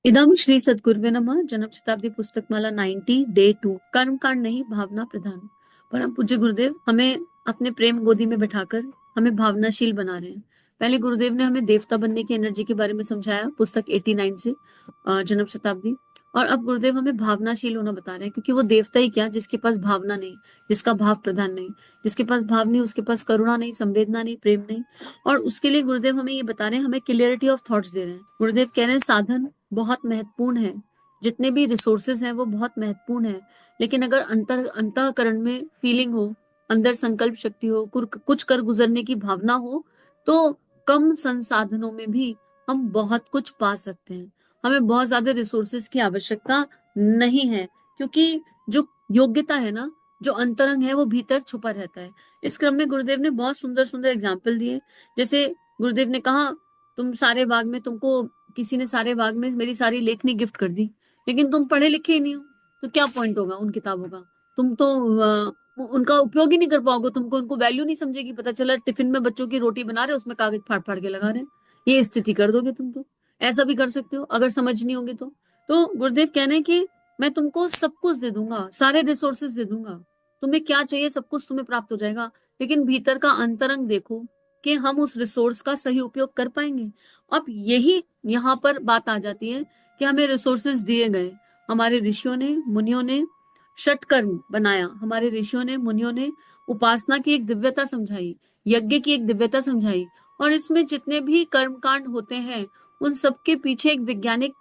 इदम श्री सद्गुरुवे नमः। जन्म शताब्दी पुस्तक माला 90 डे 2 कर्म कांड नहीं भावना प्रधान। परम पूज्य गुरुदेव हमें अपने प्रेम गोदी में बिठाकर हमें भावनाशील बना रहे हैं। पहले गुरुदेव ने हमें देवता बनने की एनर्जी के बारे में समझाया पुस्तक 89 से जन्म शताब्दी। और अब गुरुदेव हमें भावनाशील होना बता रहे हैं, क्योंकि वो देवता ही क्या जिसके पास भावना नहीं, जिसका भाव प्रधान नहीं। जिसके पास भाव नहीं उसके पास करुणा नहीं, संवेदना नहीं, प्रेम नहीं। और उसके लिए गुरुदेव हमें ये बता रहे हैं, हमें क्लियरिटी ऑफ थॉट्स दे रहे हैं। गुरुदेव कह रहे हैं साधन बहुत महत्वपूर्ण है, जितने भी रिसोर्सेज हैं वो बहुत महत्वपूर्ण है, लेकिन अगर अंतःकरण में फीलिंग हो, अंदर संकल्प शक्ति हो, कुछ कर गुजरने की भावना हो, तो कम संसाधनों में भी हम बहुत कुछ पा सकते हैं। हमें बहुत ज्यादा रिसोर्सेज की आवश्यकता नहीं है, क्योंकि जो योग्यता है ना, जो अंतरंग है वो भीतर छुपा रहता है। इस क्रम में गुरुदेव ने बहुत सुंदर सुंदर एग्जाम्पल दिए। जैसे गुरुदेव ने कहा, तुम सारे बाग में तुमको किसी ने सारे बाग में मेरी सारी लेखनी गिफ्ट कर दी, लेकिन तुम पढ़े लिखे ही नहीं हो, तो क्या पॉइंट होगा उन किताबों का? तुम तो उनका उपयोग ही नहीं कर पाओगे, तुमको उनको वैल्यू नहीं समझेगी। पता चला टिफिन में बच्चों की रोटी बना रहे हो, उसमें कागज फाड़ फाड़ के लगा रहे हैं। ये स्थिति कर दोगे तुम तो। ऐसा भी कर सकते हो अगर समझ नहीं होगी तो गुरुदेव कहने हैं कि मैं तुमको सब कुछ दे दूंगा, सारे रिसोर्सेज दे दूंगा, तुम्हें क्या चाहिए सब कुछ तुम्हें प्राप्त हो जाएगा, लेकिन भीतर का अंतरंग देखो कि हम उस रिसोर्स का सही उपयोग कर पाएंगे। अब यही यहाँ पर बात आ जाती है कि हमें रिसोर्सेज दिए गए, हमारे ऋषियों ने मुनियों ने षटकर्म बनाया, हमारे ऋषियों ने मुनियों ने उपासना की एक दिव्यता समझाई, यज्ञ की एक दिव्यता समझाई, और इसमें जितने भी कर्म कांड होते हैं उन सबके पीछे एक वैज्ञानिक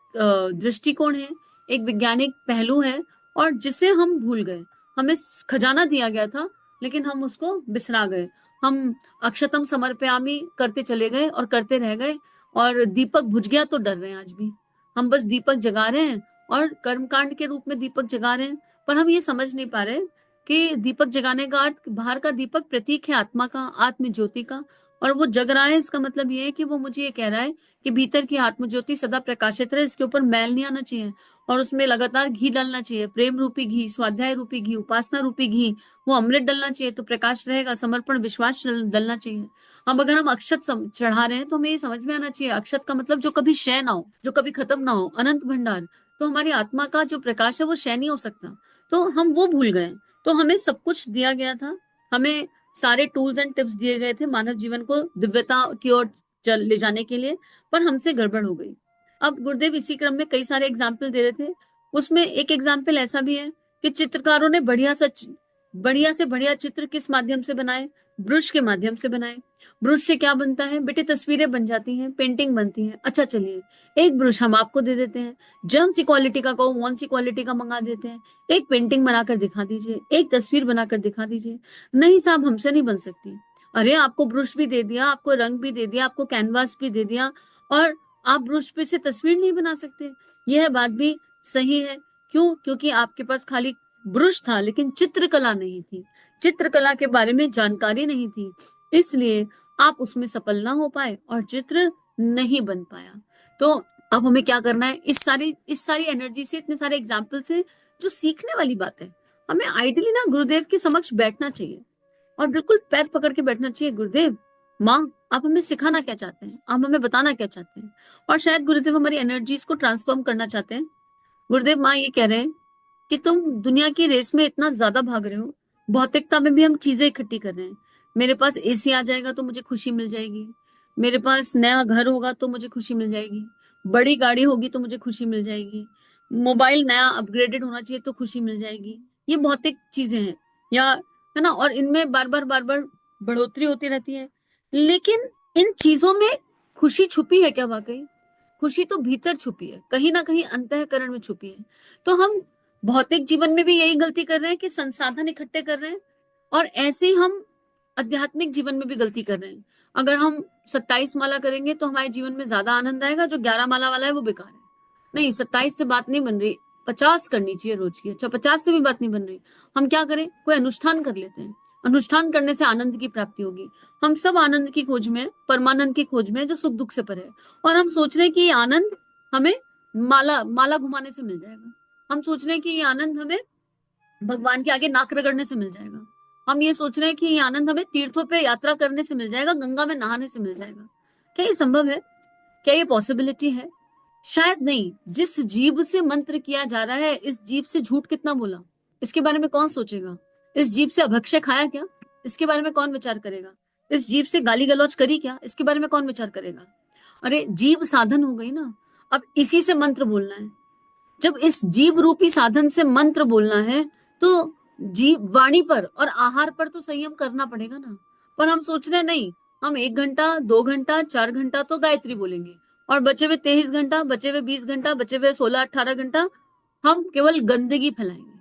दृष्टिकोण है, एक वैज्ञानिक पहलू है, और जिसे हम भूल गए। हमें खजाना दिया गया था, लेकिन हम उसको बिसरा गए। हम अक्षतम समर्पयामि करते चले गए और करते रह गए, और दीपक बुझ गया तो डर रहे हैं आज भी। हम बस दीपक जगा रहे हैं और कर्मकांड के रूप में दीपक जगा रहे हैं, पर हम ये समझ नहीं पा रहे कि दीपक जगाने का अर्थ, बाहर का दीपक प्रतीक है आत्मा का, आत्म ज्योति का, और वो जग रहा है। इसका मतलब ये है कि वो मुझे ये कह रहा है कि भीतर की आत्म ज्योति सदा प्रकाशित रहे, इसके ऊपर मैल नहीं आना चाहिए, और उसमें लगातार घी डालना चाहिए, प्रेम रूपी घी, स्वाध्याय रूपी घी, उपासना रूपी घी, वो अमृत डलना चाहिए तो प्रकाश रहेगा, समर्पण विश्वास डलना चाहिए। अब अगर हम अक्षत चढ़ा रहे हैं तो हमें ये समझ में आना चाहिए, अक्षत का मतलब जो कभी क्षय ना हो, जो कभी खत्म ना हो, अनंत भंडार। तो हमारी आत्मा का जो प्रकाश है वो क्षय नहीं हो सकता, तो हम वो भूल गए। तो हमें सब कुछ दिया गया था, हमें सारे टूल्स एंड टिप्स दिए गए थे मानव जीवन को दिव्यता की ओर चल ले जाने के लिए, पर हमसे गड़बड़ हो गई। अब गुरुदेव इसी क्रम में कई सारे एग्जाम्पल दे रहे थे। उसमें एक एग्जाम्पल ऐसा भी है कि चित्रकारों ने बढ़िया से बढ़िया चित्र किस माध्यम से बनाए? ब्रश के माध्यम से बनाए। ब्रश से क्या बनता है बेटे? तस्वीरें बन जाती हैं, पेंटिंग बनती है। अच्छा चलिए, एक ब्रश हम आपको दे देते हैं, जर्म सी क्वालिटी का कहो, वन सी क्वालिटी का मंगा देते हैं, एक पेंटिंग बनाकर दिखा दीजिए, एक तस्वीर बनाकर दिखा दीजिए। नहीं साहब, हमसे नहीं बन सकती। अरे आपको ब्रश भी दे दिया, आपको रंग भी दे दिया, आपको कैनवास भी दे दिया, और आप ब्रश पे से तस्वीर नहीं बना सकते? यह बात भी सही है। क्यों? क्योंकि आपके पास खाली ब्रश था, लेकिन चित्रकला नहीं थी, चित्रकला के बारे में जानकारी नहीं थी, इसलिए आप उसमें सफल ना हो पाए और चित्र नहीं बन पाया। तो अब हमें क्या करना है? इस सारी एनर्जी से, इतने सारे एग्जाम्पल से जो सीखने वाली बात है, हमें आइडियली ना गुरुदेव के समक्ष बैठना चाहिए और बिल्कुल पैर पकड़ के बैठना चाहिए। गुरुदेव, माँ, आप हमें सिखाना क्या चाहते हैं? आप हमें बताना क्या चाहते हैं? और शायद गुरुदेव हमारी एनर्जीज को ट्रांसफॉर्म करना चाहते हैं। गुरुदेव, माँ ये कह रहे हैं कि तुम दुनिया की रेस में इतना ज्यादा भाग रहे हो, भौतिकता में भी हम चीजें इकट्ठी कर रहे हैं। मेरे पास एसी आ जाएगा तो मुझे खुशी मिल जाएगी, मेरे पास नया घर होगा तो मुझे खुशी मिल जाएगी, बड़ी गाड़ी होगी तो मुझे खुशी मिल जाएगी, मोबाइल नया अपग्रेडेड होना चाहिए तो खुशी मिल जाएगी। ये भौतिक चीजें हैं, या है ना, और इनमें बार बार बढ़ोतरी होती रहती है। लेकिन इन चीजों में खुशी छुपी है क्या वाकई? खुशी तो भीतर छुपी है, कहीं ना कहीं अंतःकरण में छुपी है। तो हम भौतिक जीवन में भी यही गलती कर रहे हैं कि संसाधन इकट्ठे कर रहे हैं, और ऐसे ही हम आध्यात्मिक जीवन में भी गलती कर रहे हैं। अगर हम 27 माला करेंगे तो हमारे जीवन में ज्यादा आनंद आएगा, जो 11 माला वाला है वो बेकार है। नहीं, 27 से बात नहीं बन रही, 50 करनी चाहिए रोज की। अच्छा, 50 से भी बात नहीं बन रही, हम क्या करें? कोई अनुष्ठान कर लेते हैं, अनुष्ठान करने से आनंद की प्राप्ति होगी। हम सब आनंद की खोज में, परमानंद की खोज में, जो सुख दुख से परे है, और हम सोच रहे हैं कि ये आनंद हमें माला माला घुमाने से मिल जाएगा। हम सोच रहे हैं कि ये आनंद हमें भगवान के आगे नाक रगड़ने से मिल जाएगा। हम ये सोच रहे हैं कि ये आनंद हमें तीर्थों पे यात्रा करने से मिल जाएगा, गंगा में नहाने से मिल जाएगा। क्या ये संभव है? क्या ये पॉसिबिलिटी है? शायद नहीं, जिस जीभ से मंत्र किया जा रहा है, इस जीभ से झूठ कितना बोला, इसके बारे में कौन सोचेगा? इस जीभ से अभक्ष्य खाया क्या, इसके बारे में कौन विचार करेगा? इस जीभ से गाली गलौज करी क्या, इसके बारे में कौन विचार करेगा? अरे जीभ साधन हो गई ना, अब इसी से मंत्र बोलना है। जब इस जीव रूपी साधन से मंत्र बोलना है, तो जीव वाणी पर और आहार पर तो संयम करना पड़ेगा ना। पर हम सोच रहे हैं नहीं, हम 1 घंटा 2 घंटा 4 घंटा तो गायत्री बोलेंगे, और बचे हुए 23 घंटा, बचे हुए 20 घंटा, बचे हुए 16-18 घंटा हम केवल गंदगी फैलाएंगे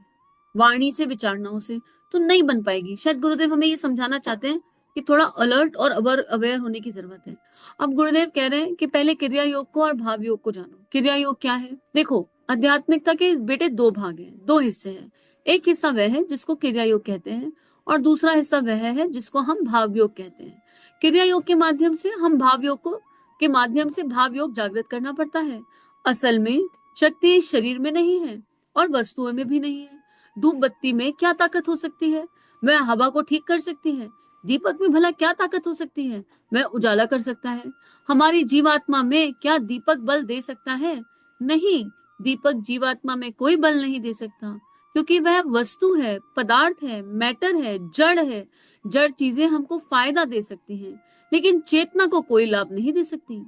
वाणी से, विचारणाओं से। तो नहीं बन पाएगी। शायद गुरुदेव हमें ये समझाना चाहते हैं कि थोड़ा अलर्ट और अवेयर होने की जरूरत है। अब गुरुदेव कह रहे हैं कि पहले क्रिया योग को और भाव योग को जानो। क्रिया योग क्या है? देखो, आध्यात्मिकता के बेटे 2 भाग हैं, 2 हिस्से हैं। एक हिस्सा वह है जिसको क्रिया योग कहते हैं, और दूसरा हिस्सा वह है जिसको हम भाव योग कहते हैं। क्रिया योग के माध्यम से हम भाव योग को के माध्यम से भाव योग जागृत करना पड़ता है। असल में शक्ति इस शरीर में नहीं है और वस्तुओं में भी नहीं है। धूप बत्ती में क्या ताकत हो सकती है? वह हवा को ठीक कर सकती है। दीपक में भला क्या ताकत हो सकती है? वह उजाला कर सकता है। हमारी जीवात्मा में क्या दीपक बल दे सकता है? नहीं, दीपक जीवात्मा में कोई बल नहीं दे सकता, क्योंकि वह वस्तु है, पदार्थ है, मैटर है, जड़ है। जड़ चीजें हमको फायदा दे सकती हैं, लेकिन चेतना को कोई लाभ नहीं दे सकती।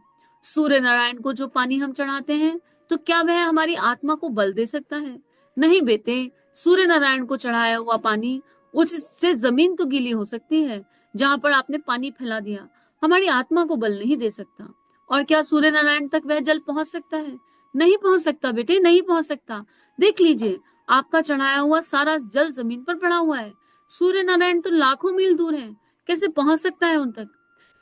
सूर्य नारायण को जो पानी हम चढ़ाते हैं, तो क्या वह हमारी आत्मा को बल दे सकता है? नहीं बेटे, सूर्य नारायण को चढ़ाया हुआ पानी, उससे जमीन तो गीली हो सकती है जहां पर आपने पानी फैला दिया, हमारी आत्मा को बल नहीं दे सकता। और क्या सूर्य नारायण तक वह जल पहुंच सकता है? नहीं पहुंच सकता बेटे, नहीं पहुंच सकता। देख लीजिए, आपका चढ़ाया हुआ सारा जल जमीन पर पड़ा हुआ है। सूर्य नारायण तो लाखों मील दूर है, कैसे पहुंच सकता है उन तक?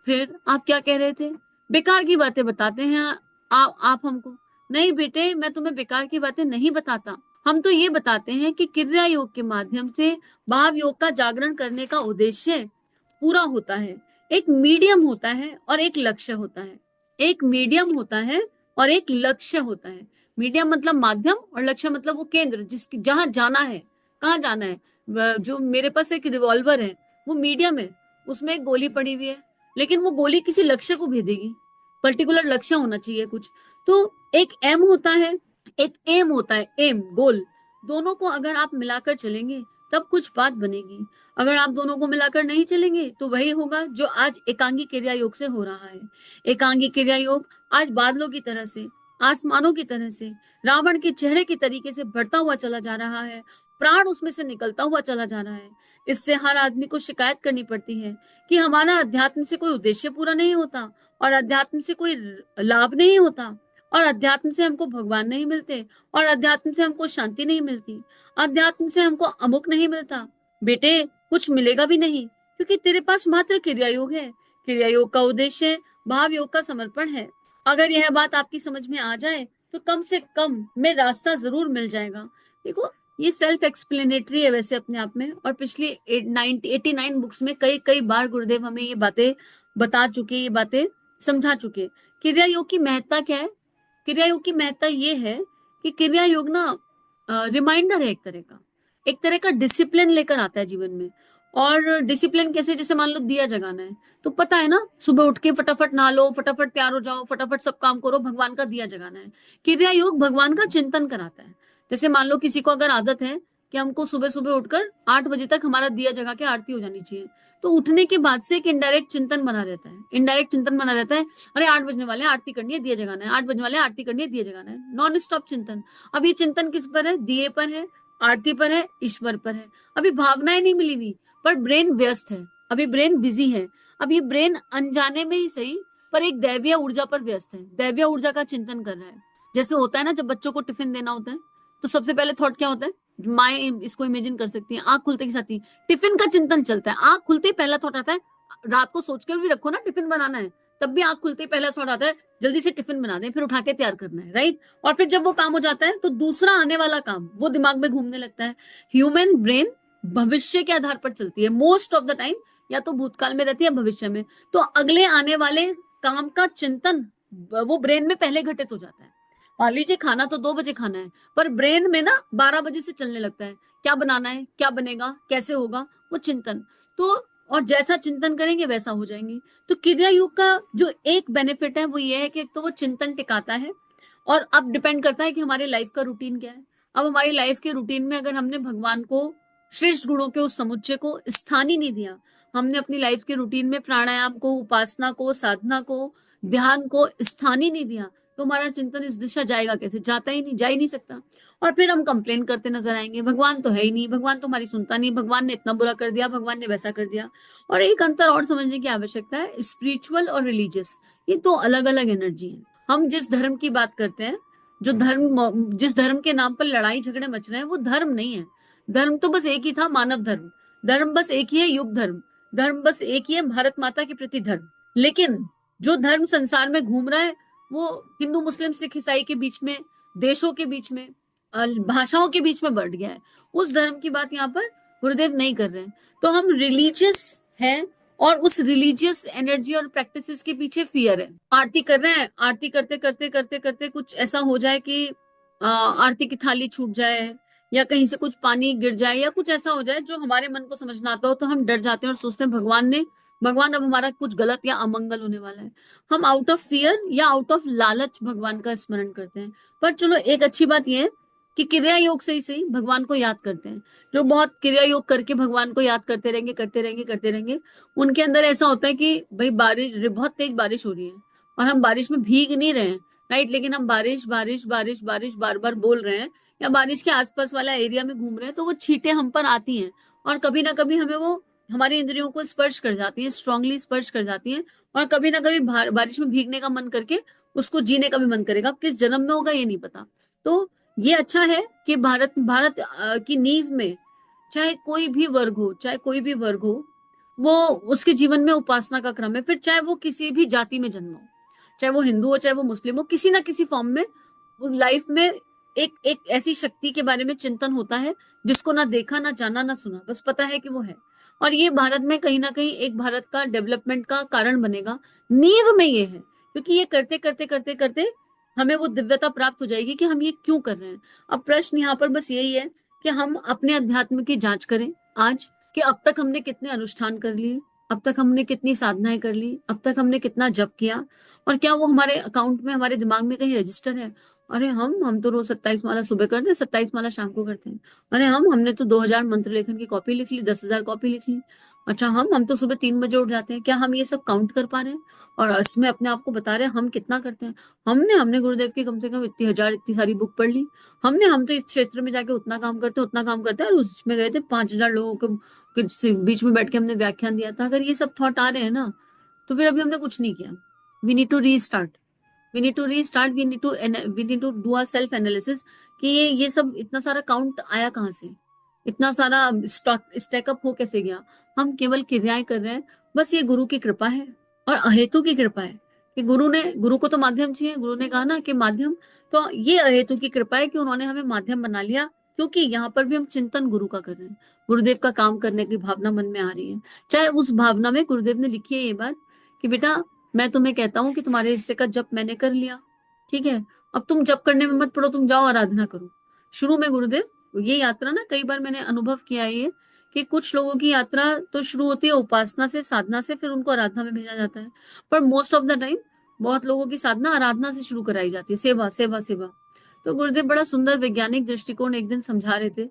फिर आप क्या कह रहे थे? बेकार की बातें बताते हैं आप हमको। नहीं बेटे, मैं तुम्हें बेकार की बातें नहीं बताता। हम तो ये बताते हैं कि क्रिया योग के माध्यम से भाव योग का जागरण करने का उद्देश्य पूरा होता है। एक मीडियम होता है और एक लक्ष्य होता है। एक मीडियम होता है और एक लक्ष्य होता है। मीडियम मतलब माध्यम, और लक्ष्य मतलब वो केंद्र जिसकी जहां जाना है। कहाँ जाना है? जो मेरे पास एक रिवॉल्वर है, वो मीडियम है, उसमें एक गोली पड़ी हुई है, लेकिन वो गोली किसी लक्ष्य को भेदेगी। पर्टिकुलर लक्ष्य होना चाहिए कुछ। तो एक एम होता है, एक एम होता है, एम गोल। दोनों को अगर आप मिलाकर चलेंगे तब कुछ बात बनेगी। अगर आप दोनों को मिलाकर नहीं चलेंगे तो वही होगा जो आज एकांगी क्रिया योग से हो रहा है। एकांगी क्रिया योग आज बादलों की तरह से, आसमानों की तरह से, रावण के चेहरे की तरीके से बढ़ता हुआ चला जा रहा है। प्राण उसमें से निकलता हुआ चला जा रहा है। इससे हर आदमी को शिकायत करनी पड़ती है कि हमारा अध्यात्म से कोई उद्देश्य पूरा नहीं होता, और अध्यात्म से कोई लाभ नहीं होता, और अध्यात्म से हमको भगवान नहीं मिलते, और अध्यात्म से हमको शांति नहीं मिलती, अध्यात्म से हमको अमुक नहीं मिलता। बेटे, कुछ मिलेगा भी नहीं, क्योंकि तेरे पास मात्र क्रिया योग है। क्रिया योग का उद्देश्य भाव योग का समर्पण है। अगर यह बात आपकी समझ में आ जाए तो कम से कम में रास्ता जरूर मिल जाएगा। देखो, ये सेल्फ एक्सप्लेनेटरी है वैसे अपने आप में, और पिछली 89 बुक्स में कई कई बार गुरुदेव हमें ये बातें बता चुके, ये बातें समझा चुके। क्रिया योग की महत्ता क्या है? क्रिया योग की महत्ता ये है कि क्रिया योग ना रिमाइंडर है, एक तरह का डिसिप्लिन लेकर आता है जीवन में। और डिसिप्लिन कैसे? जैसे मान लो दिया जगाना है, तो पता है ना, सुबह उठ के फटाफट नहा लो, फटाफट तैयार हो जाओ, फटाफट सब काम करो, भगवान का दिया जगाना है। क्रिया योग भगवान का चिंतन कराता है। जैसे मान लो किसी को अगर आदत है कि हमको सुबह सुबह उठकर 8 बजे तक हमारा दिया जगा के आरती हो जानी चाहिए, तो उठने के बाद से एक इनडायरेक्ट चिंतन बना रहता है। इनडायरेक्ट चिंतन बना रहता है, अरे 8 बजने वाले हैं, आरती करनी है, दिया जगाना है, 8 बजने वाले हैं, आरती करनी है, दिया जगाना है। नॉन स्टॉप चिंतन। अब ये चिंतन किस पर है? दिए पर है, आरती पर है, ईश्वर पर है। अभी भावनाएं नहीं मिली हुई, पर ब्रेन व्यस्त है, अभी ब्रेन बिजी है। अब ये ब्रेन अनजाने में ही सही, पर एक दैवीय ऊर्जा पर व्यस्त है, दैवीय ऊर्जा का चिंतन कर रहा है। जैसे होता है ना, जब बच्चों को टिफिन देना होता है, तो सबसे पहले थॉट क्या होता है? माए इसको इमेजिन कर सकती है, आंख खुलते के साथ ही टिफिन का चिंतन चलता है। आंख खुलते ही पहला थॉट आता है, रात को सोच कर भी रखो ना टिफिन बनाना है, तब भी आंख खुलते ही पहला थॉट आता है, जल्दी से टिफिन बना दें, फिर उठा के तैयार करना है, राइट? और फिर जब वो काम हो जाता है तो दूसरा आने वाला काम वो दिमाग में घूमने लगता है। ह्यूमन ब्रेन भविष्य के आधार पर चलती है मोस्ट ऑफ द टाइम, या तो भूतकाल में रहती है, भविष्य में। तो अगले आने वाले काम का चिंतन वो ब्रेन में पहले घटित हो जाता है। मान लीजिए खाना तो 2 बजे खाना है, पर ब्रेन में ना 12 बजे से चलने लगता है, क्या बनाना है, क्या बनेगा, कैसे होगा, वो चिंतन। तो और जैसा चिंतन करेंगे वैसा हो जाएंगे। तो क्रिया योग का जो एक बेनिफिट है वो ये है कि एक तो वो चिंतन टिकाता है, और अब डिपेंड करता है कि हमारे लाइफ का रूटीन क्या है। अब हमारी लाइफ के रूटीन में अगर हमने भगवान को, श्रेष्ठ गुणों के उस समुच्चय को स्थान ही नहीं दिया, हमने अपनी लाइफ के रूटीन में प्राणायाम को, उपासना को, साधना को, ध्यान को स्थान ही नहीं दिया, तो हमारा चिंतन इस दिशा जाएगा कैसे? जाता ही नहीं, जा ही नहीं सकता। और फिर हम कंप्लेन करते नजर आएंगे, भगवान तो है ही नहीं, भगवान तो हमारी सुनता नहीं, भगवान ने इतना बुरा कर दिया, भगवान ने वैसा कर दिया। और एक अंतर और समझने की आवश्यकता है, स्पिरिचुअल और रिलीजियस, ये तो अलग अलग एनर्जी है। हम जिस धर्म की बात करते हैं, जो धर्म, जिस धर्म के नाम पर लड़ाई झगड़े मच रहे हैं, वो धर्म नहीं है। धर्म तो बस एक ही था, मानव धर्म। धर्म बस एक ही है, युग धर्म। धर्म बस एक ही है, भारत माता के प्रति धर्म। लेकिन जो धर्म संसार में घूम रहा है, वो हिंदू मुस्लिम सिख ईसाई के बीच में, देशों के बीच में, भाषाओं के बीच में बढ़ गया है। उस धर्म की बात यहाँ पर गुरुदेव नहीं कर रहे हैं। तो हम रिलीजियस हैं, और उस रिलीजियस एनर्जी और प्रैक्टिसेस के पीछे फियर है। आरती कर रहे हैं, आरती करते करते करते करते कुछ ऐसा हो जाए कि आरती की थाली छूट जाए, या कहीं से कुछ पानी गिर जाए, या कुछ ऐसा हो जाए जो हमारे मन को समझ ना आता हो, तो हम डर जाते हैं और सोचते हैं भगवान अब हमारा कुछ गलत या अमंगल होने वाला है। हम आउट ऑफ फियर या आउट ऑफ लालच भगवान का स्मरण करते हैं। पर चलो, एक अच्छी बात यह है कि क्रिया योग से ही सही भगवान को याद करते हैं। जो बहुत क्रिया योग करके भगवान को याद करते रहेंगे, करते रहेंगे, करते रहेंगे, उनके अंदर ऐसा होता है कि भाई बारिश, बहुत तेज बारिश हो रही है, और हम बारिश में भीग नहीं रहे हैं, राइट, लेकिन हम बारिश बारिश बारिश बारिश बार बार बोल रहे हैं, या बारिश के आसपास वाला एरिया में घूम रहे हैं, तो वो छींटे हम पर आती हैं, और कभी ना कभी हमें वो हमारी इंद्रियों को स्पर्श कर जाती हैं, स्ट्रांगली स्पर्श कर जाती हैं। और कभी ना कभी बारिश में भीगने का मन करके उसको जीने का भी मन करेगा। अब किस जन्म में होगा ये नहीं पता। तो ये अच्छा है कि भारत भारत की नींव में चाहे कोई भी वर्ग हो, चाहे कोई भी वर्ग हो, वो उसके जीवन में उपासना का क्रम है। फिर चाहे वो किसी भी जाति में जन्म हो, चाहे वो हिंदू हो, चाहे वो मुस्लिम हो, किसी ना किसी फॉर्म में लाइफ में एक एक ऐसी शक्ति के बारे में चिंतन होता है जिसको ना देखा, ना जाना, ना सुना, बस पता है कि वो है। और ये भारत में कहीं ना कहीं एक भारत का डेवलपमेंट का कारण बनेगा। नींव में ये है, क्योंकि ये करते करते करते करते हमें वो दिव्यता प्राप्त हो जाएगी कि हम ये क्यों कर रहे हैं। अब प्रश्न यहाँ पर बस यही है कि हम अपने अध्यात्म की जांच करें आज, कि अब तक हमने कितने अनुष्ठान कर लिए, अब तक हमने कितनी साधनाएं कर ली, अब तक हमने कितना जप किया, और क्या वो हमारे अकाउंट में, हमारे दिमाग में कहीं रजिस्टर है? अरे हम तो रोज 27 माला सुबह करते हैं, 27 माला शाम को करते हैं। अरे हमने तो 2000 मंत्र लेखन की कॉपी लिख ली, 10,000 कॉपी लिख ली। अच्छा, हम तो सुबह 3 बजे उठ जाते हैं। क्या हम ये सब काउंट कर पा रहे हैं? और इसमें अपने आप को बता रहे हैं हम कितना करते हैं? हमने गुरुदेव की कम से कम इतनी हजार, इतनी सारी बुक पढ़ ली। हम तो इस क्षेत्र में जाके उतना काम करते हैं, उतना काम करते हैं, और उसमें गए थे 5,000 लोगों के बीच में बैठ के हमने व्याख्यान दिया था। अगर ये सब थॉट आ रहे हैं ना, तो फिर अभी हमने कुछ नहीं किया। We need to restart, we need to restart, we need to do a self analysis, कि ये सब इतना सारा काउंट आया कहाँ से, इतना सारा स्टैकअप हो कैसे गया? हम केवल क्रियाएं कर रहे हैं। बस ये गुरु की कृपा है, और अहेतु की कृपा है, कि गुरु को तो माध्यम चाहिए। गुरु ने कहा ना कि माध्यम, तो ये अहेतु की कृपा है कि उन्होंने हमें माध्यम बना लिया, क्योंकि यहाँ पर भी हम चिंतन गुरु का कर रहे हैं, गुरुदेव का काम करने की भावना मन में आ रही है। चाहे उस भावना में गुरुदेव ने लिखी है ये बात कि बेटा, मैं तुम्हें कहता हूँ कि तुम्हारे हिस्से का जप मैंने कर लिया, ठीक है, अब तुम जप करने में मत पड़ो, तुम जाओ आराधना करो। शुरू में गुरुदेव, ये यात्रा ना, कई बार मैंने अनुभव किया है ये, कि कुछ लोगों की यात्रा तो शुरू होती है उपासना से, साधना से, फिर उनको आराधना में भेजा जाता है। पर मोस्ट ऑफ द टाइम बहुत लोगों की साधना आराधना से शुरू कराई जाती है, सेवा सेवा सेवा। तो गुरुदेव बड़ा सुंदर वैज्ञानिक दृष्टिकोण एक दिन समझा रहे थे।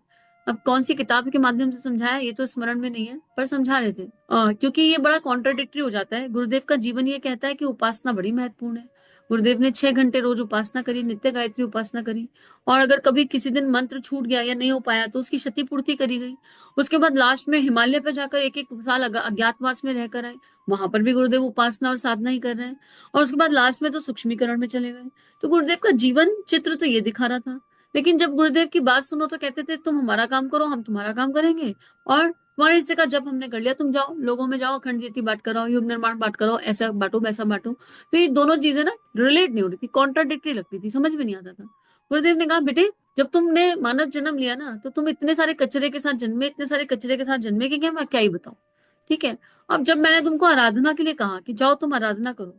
अब कौन सी किताब के माध्यम से समझाया ये तो स्मरण में नहीं है, पर समझा रहे थे। क्योंकि ये बड़ा कॉन्ट्राडिक्टरी हो जाता है। गुरुदेव का जीवन ये कहता है कि उपासना बड़ी महत्वपूर्ण है। गुरुदेव ने 6 घंटे रोज उपासना करी, नित्य गायत्री उपासना करी, और अगर कभी किसी दिन मंत्र छूट गया या नहीं हो पाया तो उसकी क्षतिपूर्ति करी गई। उसके बाद लास्ट में हिमालय पर जाकर 1-1 साल अज्ञातवास में रहकर आए, वहां पर भी गुरुदेव उपासना और साधना ही कर रहे हैं। और उसके बाद लास्ट में तो सूक्ष्मीकरण में चले गए। तो गुरुदेव का जीवन चित्र तो ये दिखा रहा था। लेकिन जब गुरुदेव की बात सुनो तो कहते थे तुम हमारा काम करो, हम तुम्हारा काम करेंगे, और तुम्हारे हिस्से का जब हमने कर लिया, तुम जाओ लोगों में जाओ, अखंड ज्योति बांट कराओ, युग निर्माण बांट कराओ, ऐसा बांटो वैसा बांटो। तो ये दोनों चीजें ना रिलेट नहीं हो रही थी, कॉन्ट्राडिक्टरी लगती थी, समझ में नहीं आता था। गुरुदेव ने कहा बेटे, जब तुमने मानव जन्म लिया ना, तो तुम इतने सारे कचरे के साथ जन्मे, इतने सारे कचरे के साथ जन्मे कि क्या मैं क्या ही बताऊं। ठीक है, अब जब मैंने तुमको आराधना के लिए कहा कि जाओ तुम आराधना करो,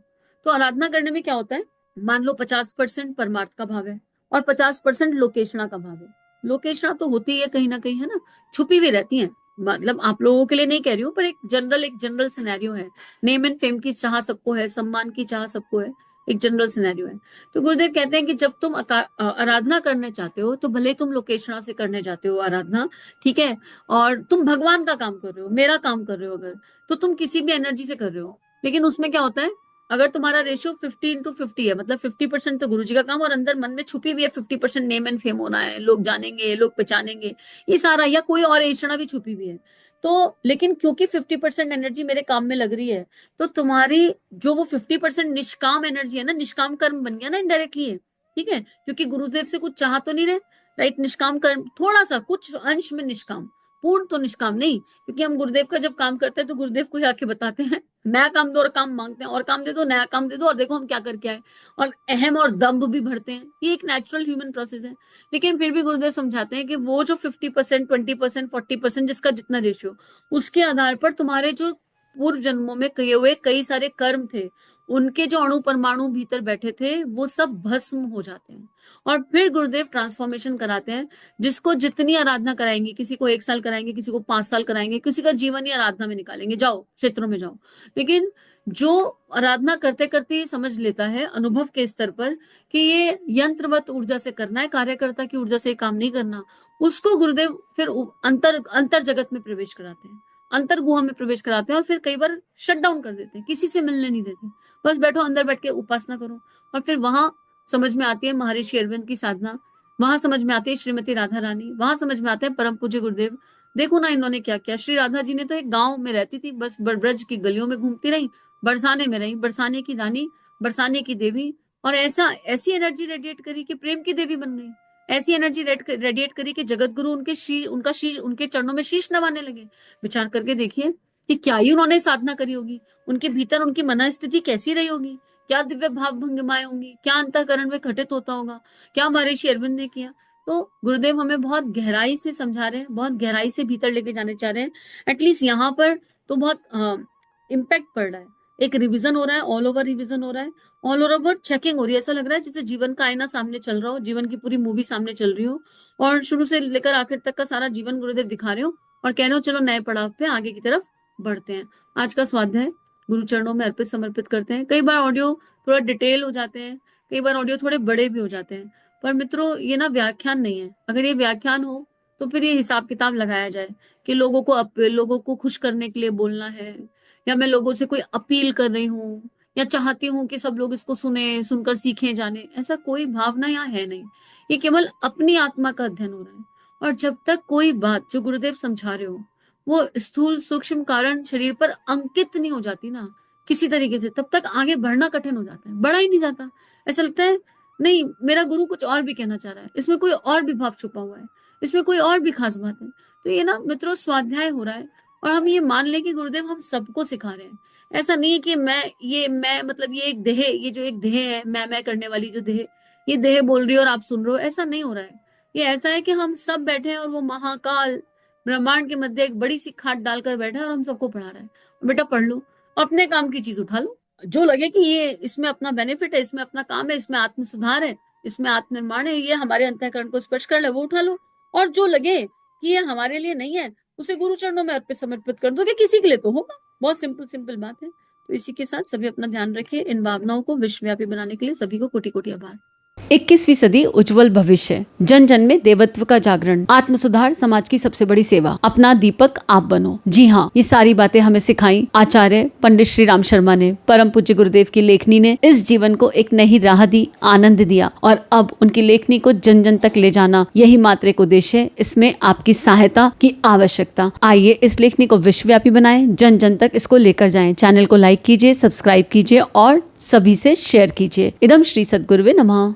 तो आराधना करने में क्या होता है? मान लो 50% परमार्थ का भाव है, और 50% लोकेशना का भाव है। लोकेशना तो होती है कहीं ना कहीं, है ना, छुपी हुई रहती है। मतलब आप लोगों के लिए नहीं कह रही हूँ, पर एक जनरल सिनेरियो है। नेम एंड फेम की चाह सबको है, सम्मान की चाह सबको है, एक जनरल सिनेरियो है। तो गुरुदेव कहते हैं कि जब तुम आराधना करने चाहते हो, तो भले तुम लोकेशना से करने जाते हो आराधना, ठीक है, और तुम भगवान का काम कर रहे हो, मेरा काम कर रहे हो, अगर तो तुम किसी भी एनर्जी से कर रहे हो, लेकिन उसमें क्या होता है, अगर तुम्हारा रेशियो 15:50 है, मतलब 50% तो गुरु जी का काम, और अंदर मन में छुपी हुई है 50% नेम एंड फेम होना है, लोग जानेंगे, लोग पहचानेंगे, ये सारा, या कोई और ऐषणा भी छुपी हुई है, तो लेकिन क्योंकि 50% एनर्जी मेरे काम में लग रही है, तो तुम्हारी जो वो 50% निष्काम एनर्जी है ना, निष्काम कर्म बन गया ना इनडायरेक्टली है, ठीक है, क्योंकि गुरुदेव से कुछ चाह तो नहीं रहे, राइट, निष्काम कर्म, थोड़ा सा कुछ अंश में निष्काम, पूर्ण तो निष्काम नहीं, क्योंकि हम गुरुदेव का जब काम करते हैं तो गुरुदेव को आके बताते हैं, नया काम दो और काम मांगते हैं, और काम दे दो, नया काम दे दो, और देखो हम क्या करके आए, और अहम और दम्भ भी भरते हैं, ये एक नेचुरल ह्यूमन प्रोसेस है। लेकिन फिर भी गुरुदेव समझाते हैं कि वो जो 50%, 20%, 40%, जिसका जितना रेशियो, उसके आधार पर तुम्हारे जो पूर्व जन्मों में किए हुए कई सारे कर्म थे, उनके जो अणु परमाणु भीतर बैठे थे, वो सब भस्म हो जाते हैं, और फिर गुरुदेव ट्रांसफॉर्मेशन कराते हैं। जिसको जितनी आराधना कराएंगे, किसी को 1 साल कराएंगे, किसी को 5 साल कराएंगे, किसी का जीवन ही आराधना में निकालेंगे, जाओ क्षेत्रों में जाओ, लेकिन जो आराधना करते करते ये समझ लेता है अनुभव के स्तर पर कि ये यंत्रवत ऊर्जा से करना है, कार्यकर्ता की ऊर्जा से काम नहीं करना, उसको गुरुदेव फिर अंतर अंतर जगत में प्रवेश कराते हैं, अंतर गुहा में प्रवेश कराते हैं, और फिर कई बार शट डाउन कर देते हैं, किसी से मिलने नहीं देते, बस बैठो अंदर बैठ के उपासना करो। और फिर वहां समझ में आती है महर्षि अरविंद की साधना, वहां समझ में आती है श्रीमती राधा रानी, वहां समझ में आते हैं परम पूज्य गुरुदेव। देखो ना इन्होंने क्या किया, श्री राधा जी ने तो एक गांव में रहती थी, बस ब्रज की गलियों में घूमती रही, बरसाने में रही, बरसाने की रानी, बरसाने की देवी, और ऐसा ऐसी एनर्जी रेडिएट करी कि प्रेम की देवी बन गई, ऐसी एनर्जी रेडिएट करी कि जगत गुरु उनके चरणों में शीश नवाने लगे। विचार करके देखिए कि क्या ही उन्होंने साधना करी होगी, उनके भीतर उनकी मन स्थिति कैसी रही होगी, क्या दिव्य भाव भंगिमाएं होंगी, क्या अंतःकरण में घटित होता होगा, क्या महर्षि अरविंद ने किया। तो गुरुदेव हमें बहुत गहराई से समझा रहे हैं, बहुत गहराई से भीतर लेके जाने चाह रहे हैं। एटलीस्ट यहाँ पर तो बहुत इम्पैक्ट पड़ रहा है, एक रिवीजन हो रहा है, ऑल ओवर रिवीजन हो रहा है, ऑल ओवर चेकिंग हो रही है, ऐसा लग रहा है जैसे जीवन का आईना सामने चल रहा हो, जीवन की पूरी मूवी सामने चल रही हो, और शुरू से लेकर आखिर तक का सारा जीवन गुरुदेव दिखा रहे हो, और कह रहे हो चलो नए पड़ाव पे आगे की तरफ बढ़ते हैं। आज का स्वाध्याय गुरु चरणों में अर्पित समर्पित करते हैं। कई बार ऑडियो थोड़ा डिटेल हो जाते हैं, कई बार ऑडियो थोड़े बड़े भी हो जाते हैं, पर मित्रों ये ना व्याख्यान नहीं है। अगर ये व्याख्यान हो तो फिर ये हिसाब किताब लगाया जाए कि लोगों को खुश करने के लिए बोलना है, या मैं लोगों से कोई अपील कर रही हूँ, या चाहती हूँ कि सब लोग इसको सुने, सुनकर सीखें जाने, ऐसा कोई भावना यहाँ है नहीं। ये केवल अपनी आत्मा का अध्ययन हो रहा है, और जब तक कोई बात जो गुरुदेव समझा रहे हो वो स्थूल सूक्ष्म कारण शरीर पर अंकित नहीं हो जाती ना किसी तरीके से, तब तक आगे बढ़ना कठिन हो जाता है, बढ़ा ही नहीं जाता। ऐसा लगता है नहीं, मेरा गुरु कुछ और भी कहना चाह रहा है, इसमें कोई और भी भाव छुपा हुआ है, इसमें कोई और भी खास बात है। तो ये ना मित्रों स्वाध्याय हो रहा है, और हम ये मान लें कि गुरुदेव हम सबको सिखा रहे हैं। ऐसा नहीं है कि मैं मतलब ये एक देह, ये जो एक देह है, मैं करने वाली जो देह, ये देह बोल रही है और आप सुन रहे हो, ऐसा नहीं हो रहा है। ये ऐसा है कि हम सब बैठे हैं, और वो महाकाल ब्रह्मांड के मध्य एक बड़ी सी खाट डालकर बैठा है, और हम सबको पढ़ा रहा है, बेटा पढ़ लो, अपने काम की चीज उठा लो, जो लगे कि ये इसमें अपना बेनिफिट है, इसमें अपना काम है, इसमें आत्म सुधार है, इसमें आत्मनिर्माण है, ये हमारे अंतःकरण को स्पर्श कर ले, वो उठा लो। और जो लगे कि ये हमारे लिए नहीं है, उसे गुरु चरणों में अर्पित समर्पित कर दो, कि किसी के लिए तो होगा। बहुत सिंपल बात है। तो इसी के साथ सभी अपना ध्यान रखें। इन भावनाओं को विश्वव्यापी बनाने के लिए सभी को कोटि कोटि आभार। 21वीं सदी उज्जवल भविष्य, जन जन में देवत्व का जागरण, आत्म सुधार समाज की सबसे बड़ी सेवा, अपना दीपक आप बनो। जी हाँ, ये सारी बातें हमें सिखाई आचार्य पंडित श्री राम शर्मा ने। परम पूज्य गुरुदेव की लेखनी ने इस जीवन को एक नई राह दी, आनंद दिया, और अब उनकी लेखनी को जन जन तक ले जाना यही मात्र एक उद्देश्य है। इसमें आपकी सहायता की आवश्यकता। आइए इस लेखनी को विश्वव्यापी बनाएं, जन जन तक इसको लेकर जाएं। चैनल को लाइक कीजिए, सब्सक्राइब कीजिए और सभी से शेयर कीजिए। इदम श्री सद्गुरुवे नमः।